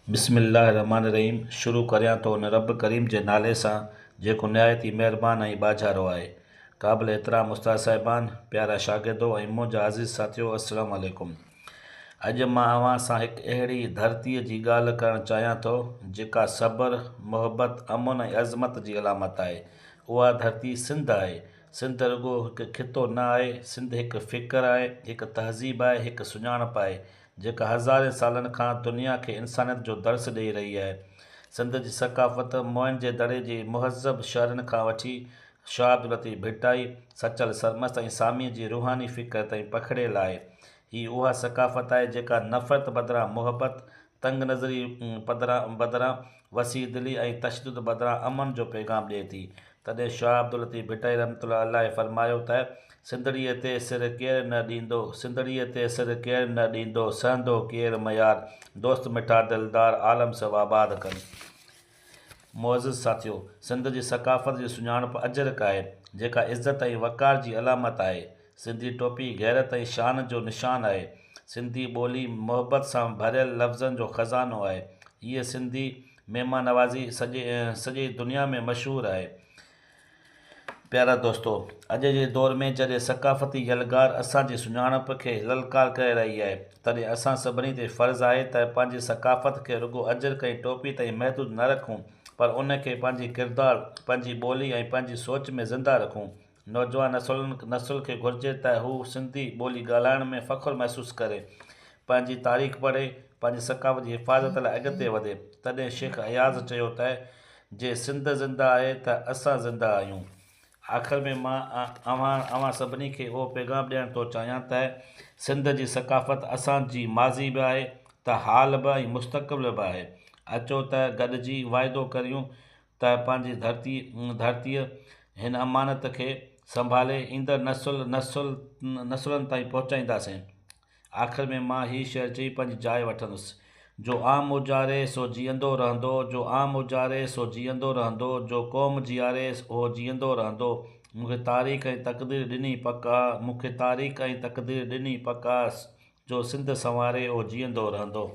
बिस्मिल्लाहिर्रहमानिर्रहीम। शुरू करियां तो उन रब करीम जे नाले सां जेको निहायती महिरबान ऐं बाझारो आहे। क़ाबिल एतिराम उस्ताद साहिबान, प्यारा शागिर्दो ऐं मुंहिंजा अज़ीज़ साथियो, अस्सलामु अलैकुम। अॼु मां अव्हां सां हिकु अहिड़ी धरतीअ जी ॻाल्हि करणु चाहियां थो जेका सब्र, मुहबत, अमन ऐं अज़मत जी अलामत आहे। उहा धरती सिंध आहे। सिंध रुॻो हिकु खितो न आहे, सिंध हिकु फ़िक्र आहे, हिकु तहज़ीब आहे, हिकु सुञाणप आहे जेका हज़ारे सालनि खां दुनिया खे इंसानियत जो दर्स ॾेई रही आहे। सिंध जी सकाफ़त मोहन जे दड़े जे मुहज़ब शहरनि खां वठी शाह अब्दुल लतीफ़ भिटाई, सचल सरमस्त ऐं सामीअ जी रूहानी फ़िक्र ताईं पखिड़ियल आहे। हीअ उहा सकाफ़त आहे जेका नफ़रत बदिरां मुहबत, तंग नज़री बदिरां वसी दिली ऐं तशदुद बदिरां अमन जो पैगाम ॾिए थी। तॾहिं शाह अब्दुल लतीफ़ भिटाई रहमतुल्लाह अलैह फरमायो त सिंधड़ीअ ते सिर केरु न ॾींदो, सिंधड़ीअ ते सिर केरु न ॾींदो, सहंदो केरु मयार, दोस्त मिठा दिलदार आलम सब आबाद कनि। मुअज़्ज़िज़ साथियो, सिंध जी सकाफ़त जी सुञाणप अजरक आहे जेका इज़त ऐं वक़ार जी अलामत आहे। सिंधी टोपी गैरत ऐं शान जो निशान आहे। सिंधी ॿोली मुहबत सां भरियल लफ़्ज़नि जो ख़ज़ानो आहे। हीअ सिंधी महिमान नवाज़ी सॼे दुनिया में मशहूरु आहे। प्यारा दोस्तो, अॼु जे दौर में जॾहिं सकाफ़ती यलगार असांजी सुञाणप खे ललकार करे रही आहे, तॾहिं असां सभिनी ते फ़र्ज़ु आहे त पंहिंजी सकाफ़त खे रुॻो अजरक ऐं टोपी ताईं महदूद न रखूं, पर उन खे पंहिंजी किरदारु, पंहिंजी ॿोली ऐं पंहिंजी सोच में ज़िंदा रखूं। नौजवान नसुल खे घुरिजे त हू सिंधी ॿोली ॻाल्हाइण में फ़ख़्रु महसूसु करे, पंहिंजी तारीख़ पढ़े, पंहिंजी सकाफ़त जी हिफ़ाज़त लाइ अॻिते वधे। तॾहिं शेख अयाज़ चयो त जे सिंध ज़िंदा आहे त असां ज़िंदा आहियूं। आख़िर में मां अव्हां सभिनी खे उहो पैगाम ॾियणु थो चाहियां त सिंध जी सकाफ़त असांजी माज़ी बि आहे, त हाल बि ऐं मुस्तक़बिल बि आहे। अचो त गॾिजी वाइदो करियूं त पंहिंजी धरतीअ हिन अमानत खे संभाले ईंदड़ नसुलनि ताईं पहुचाईंदासीं। आख़िर में मां हीअ शइ चई पंहिंजी जाइ वठंदुसि। जो आम उजारे सो जीअंदो रहंदो, जो आम उजारे सो जीअंदो रहंदो, जो क़ौम जीआरे उहो जीअंदो रहंदो। मूंखे तारीख़ ऐं तक़दीर ॾिनी पका, मूंखे तारीख़ ऐं तक़दीर ॾिनी पका, जो सिंध संवारे उहो जीअंदो रहंदो।